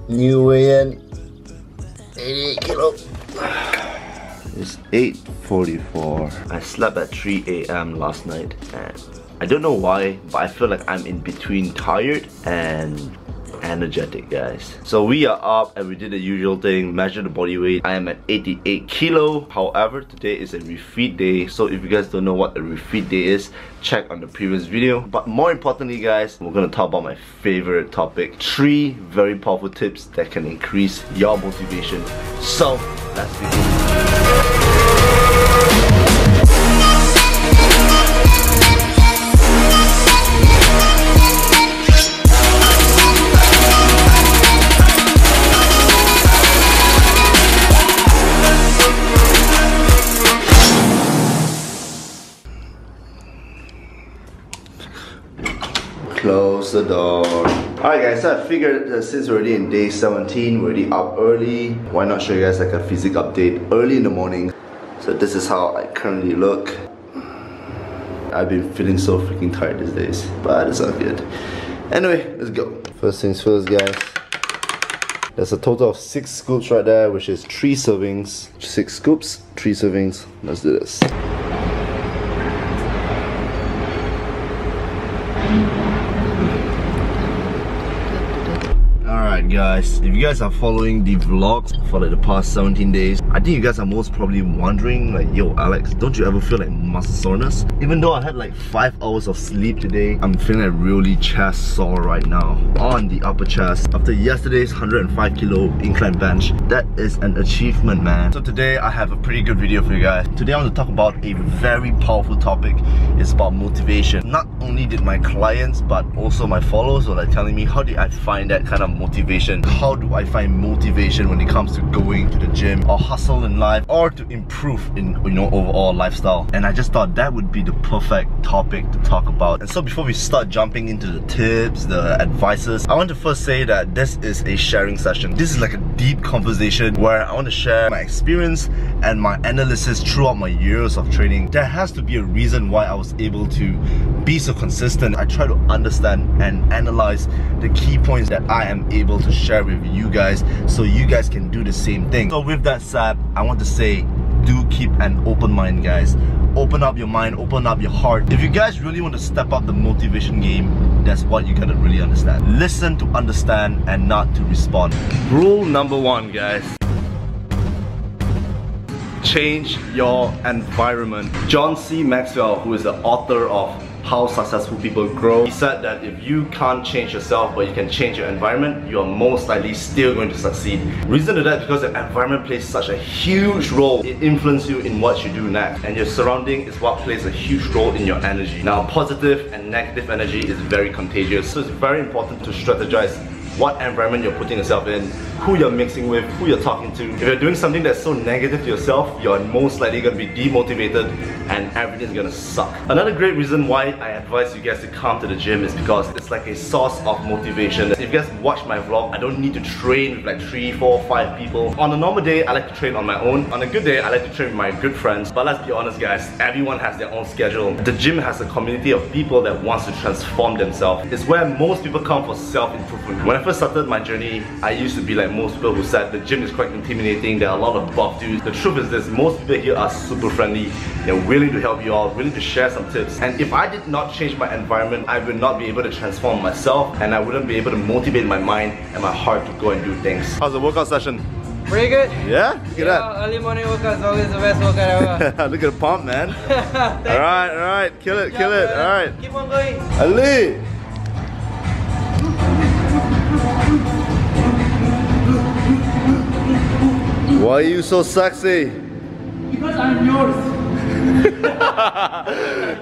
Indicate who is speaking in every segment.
Speaker 1: New weigh-in, 88 kilo. It's 8:44. I slept at 3 AM last night and I don't know why, but I feel like I'm in between tired and energetic, guys. So we are up and we did the usual thing, measure the body weight. I am at 88 kilo. However, today is a refeed day, so if you guys don't know what a refeed day is, check on the previous video. But more importantly, guys, we're gonna talk about my favorite topic, 3 very powerful tips that can increase your motivation. So let's begin. Close the door. Alright guys, so I figured that since we're already in day 17, we're already up early, why not show you guys like a physique update early in the morning. So this is how I currently look. I've been feeling so freaking tired these days, but it's all good. Anyway, let's go. First things first, guys. There's a total of 6 scoops right there, which is 3 servings. 6 scoops, 3 servings. Let's do this. Alright guys, if you guys are following the vlogs for like the past 17 days, I think you guys are most probably wondering like, yo Alex, don't you ever feel like muscle soreness? Even though I had like 5 hours of sleep today, I'm feeling like really chest sore right now on the upper chest after yesterday's 105 kilo incline bench. That is an achievement, man. So today I have a pretty good video for you guys. Today I want to talk about a very powerful topic. It's about motivation. Not only did my clients but also my followers were like telling me, how did I find that kind of motivation? How do I find motivation when it comes to going to the gym or hustle in life or to improve in, you know, overall lifestyle? And I just thought that would be the perfect topic to talk about. And so before we start jumping into the tips, the advices, I want to first say that this is a sharing session. This is like a deep conversation where I want to share my experience and my analysis throughout my years of training. There has to be a reason why I was able to be so consistent. I try to understand and analyze the key points that I am able to share with you guys so you guys can do the same thing. So with that said, I want to say, do keep an open mind, guys. Open up your mind, open up your heart. If you guys really want to step up the motivation game, that's what you gotta really understand. Listen to understand and not to respond. Rule number 1, guys. Change your environment. John C. Maxwell, who is the author of How Successful People Grow, he said that if you can't change yourself but you can change your environment, you are most likely still going to succeed. Reason to that, because the environment plays such a huge role. It influences you in what you do next, and your surrounding is what plays a huge role in your energy. Now, positive and negative energy is very contagious, so it's very important to strategize what environment you're putting yourself in, who you're mixing with, who you're talking to. If you're doing something that's so negative to yourself, you're most likely going to be demotivated and everything's going to suck. Another great reason why I advise you guys to come to the gym is because it's like a source of motivation. If you guys watch my vlog, I don't need to train with like 3, 4, 5 people. On a normal day, I like to train on my own. On a good day, I like to train with my good friends. But let's be honest, guys, everyone has their own schedule. The gym has a community of people that wants to transform themselves. It's where most people come for self-improvement. When I first started my journey, I used to be like most people who said the gym is quite intimidating, there are a lot of buff dudes. The truth is this, most people here are super friendly, they're willing to help you out, willing to share some tips. And if I did not change my environment, I would not be able to transform myself, and I wouldn't be able to motivate my mind and my heart to go and do things. How's the workout session?
Speaker 2: Pretty good.
Speaker 1: Yeah? Look at that.
Speaker 2: Early morning workout is always the best workout ever.
Speaker 1: Look at the pump, man. Alright, kill it, kill it. Alright.
Speaker 2: Keep on going.
Speaker 1: Ali! Why are you so sexy?
Speaker 2: Because I'm yours.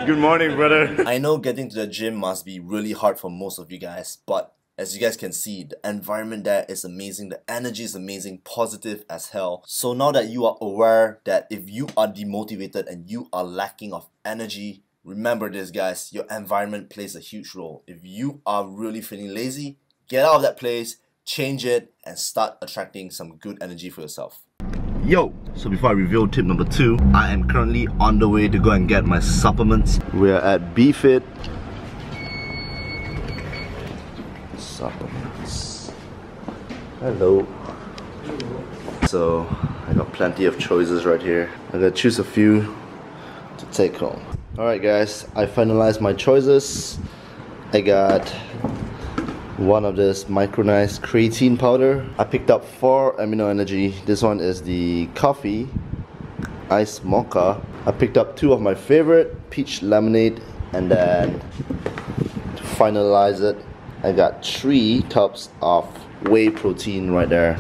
Speaker 1: Good morning, brother. I know getting to the gym must be really hard for most of you guys, but as you guys can see, the environment there is amazing, the energy is amazing, positive as hell. So now that you are aware that if you are demotivated and you are lacking of energy, remember this, guys, your environment plays a huge role. If you are really feeling lazy, get out of that place, change it, and start attracting some good energy for yourself. Yo, so before I reveal tip number 2, I am currently on the way to go and get my supplements. We are at BFit. Supplements. Hello. So I got plenty of choices right here. I'm gonna choose a few to take home. Alright guys, I finalized my choices. I got one of this micronized creatine powder. I picked up 4 amino energy. This one is the coffee iced mocha. I picked up 2 of my favorite, peach lemonade, and then to finalize it, I got 3 cups of whey protein right there.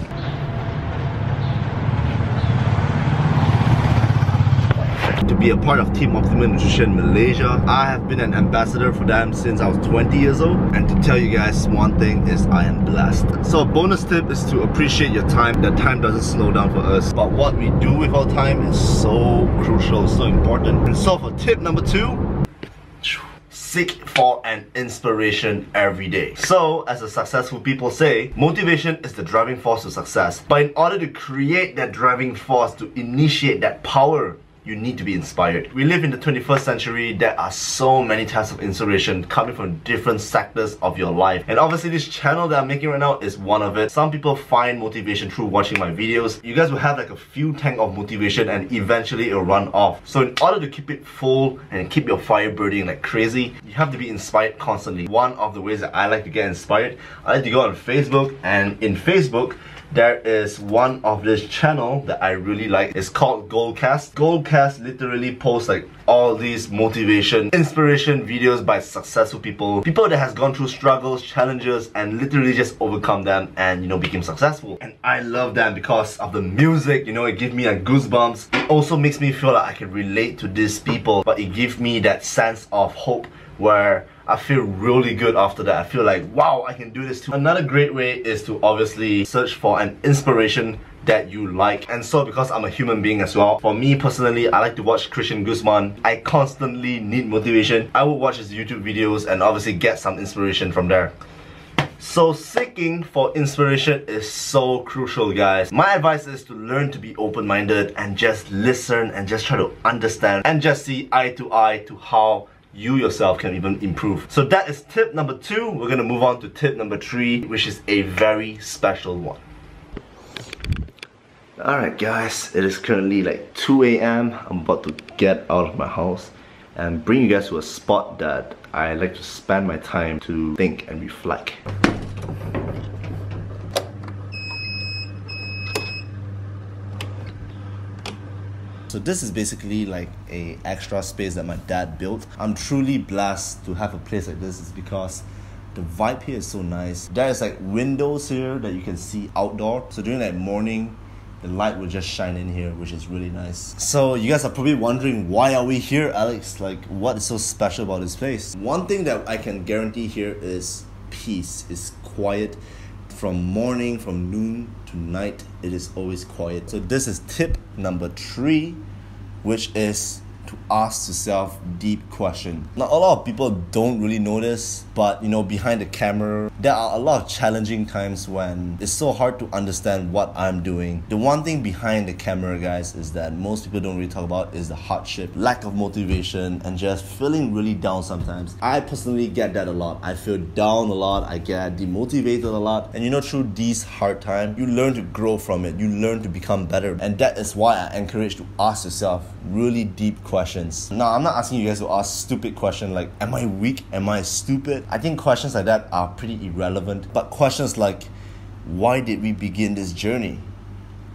Speaker 1: To be a part of Team Optimal Nutrition Malaysia, I have been an ambassador for them since I was 20 years old. And to tell you guys one thing is I am blessed. So a bonus tip is to appreciate your time. That time doesn't slow down for us, but what we do with our time is so crucial, so important. And so for tip number 2, seek for an inspiration every day. So, as the successful people say, motivation is the driving force to success. But in order to create that driving force, to initiate that power, you need to be inspired. We live in the 21st century. There are so many types of inspiration coming from different sectors of your life. And obviously this channel that I'm making right now is one of it. Some people find motivation through watching my videos. You guys will have like a few tank of motivation and eventually it'll run off. So in order to keep it full and keep your fire burning like crazy, you have to be inspired constantly. One of the ways that I like to get inspired, I like to go on Facebook, and in Facebook, there is one of this channel that I really like. It's called Goalcast. Goalcast literally posts like all these motivation, inspiration videos by successful people. People that has gone through struggles, challenges, and literally just overcome them and, you know, became successful. And I love them because of the music, you know, it gives me like goosebumps. It also makes me feel like I can relate to these people, but it gives me that sense of hope where I feel really good after that. I feel like, wow, I can do this too. Another great way is to obviously search for an inspiration that you like. And so because I'm a human being as well, for me personally, I like to watch Christian Guzman. I constantly need motivation. I will watch his YouTube videos and obviously get some inspiration from there. So seeking for inspiration is so crucial, guys. My advice is to learn to be open-minded and just listen and just try to understand and just see eye to how you yourself can even improve. So that is tip number 2. We're gonna move on to tip number 3, which is a very special one. Alright guys, it is currently like 2 AM. I'm about to get out of my house and bring you guys to a spot that I like to spend my time to think and reflect. So this is basically like a extra space that my dad built. I'm truly blessed to have a place like this, is because the vibe here is so nice. There's like windows here that you can see outdoor. So during that morning, the light will just shine in here, which is really nice. So you guys are probably wondering, why are we here, Alex? Like, what is so special about this place? One thing that I can guarantee here is peace. It's quiet. From morning, from noon to night, it is always quiet. So this is tip number 3, which is to ask yourself deep question. Now, a lot of people don't really notice, but you know, behind the camera, there are a lot of challenging times when it's so hard to understand what I'm doing. The one thing behind the camera, guys, is that most people don't really talk about is the hardship, lack of motivation, and just feeling really down sometimes. I personally get that a lot. I feel down a lot, I get demotivated a lot, and you know, through these hard times, you learn to grow from it, you learn to become better, and that is why I encourage you to ask yourself really deep questions. Now, I'm not asking you guys to ask stupid questions like, am I weak? Am I stupid? I think questions like that are pretty irrelevant. But questions like, why did we begin this journey?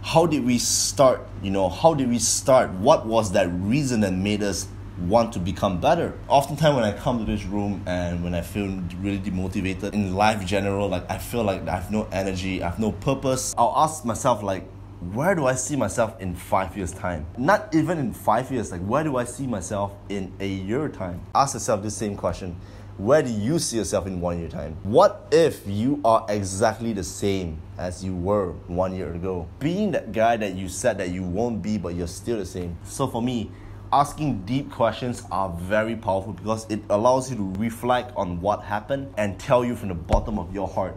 Speaker 1: How did we start? You know, how did we start? What was that reason that made us want to become better? Oftentimes when I come to this room and when I feel really demotivated in life in general, like I feel like I have no energy, I have no purpose, I'll ask myself like, where do I see myself in 5 years' time? Not even in 5 years, like where do I see myself in a year time? Ask yourself the same question. Where do you see yourself in 1 year time? What if you are exactly the same as you were 1 year ago? Being that guy that you said that you won't be, but you're still the same. So for me, asking deep questions are very powerful because it allows you to reflect on what happened and tell you from the bottom of your heart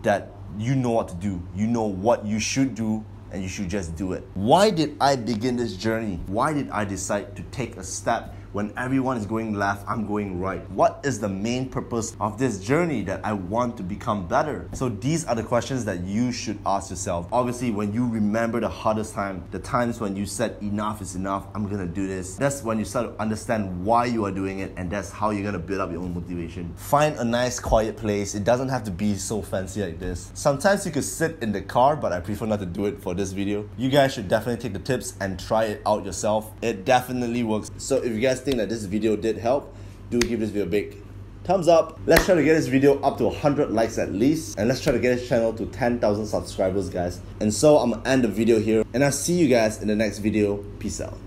Speaker 1: that you know what to do. You know what you should do, and you should just do it. Why did I begin this journey? Why did I decide to take a step When everyone is going left, I'm going right. What is the main purpose of this journey that I want to become better? So these are the questions that you should ask yourself. Obviously, when you remember the hardest time, the times when you said enough is enough, I'm gonna do this, that's when you start to understand why you are doing it, and that's how you're gonna build up your own motivation. Find a nice quiet place. It doesn't have to be so fancy like this. Sometimes you could sit in the car, but I prefer not to do it for this video. You guys should definitely take the tips and try it out yourself. It definitely works. So if you guys think that this video did help, do give this video a big thumbs up. Let's try to get this video up to 100 likes at least, and let's try to get this channel to 10,000 subscribers, guys. And so I'm gonna end the video here, and I'll see you guys in the next video. Peace out.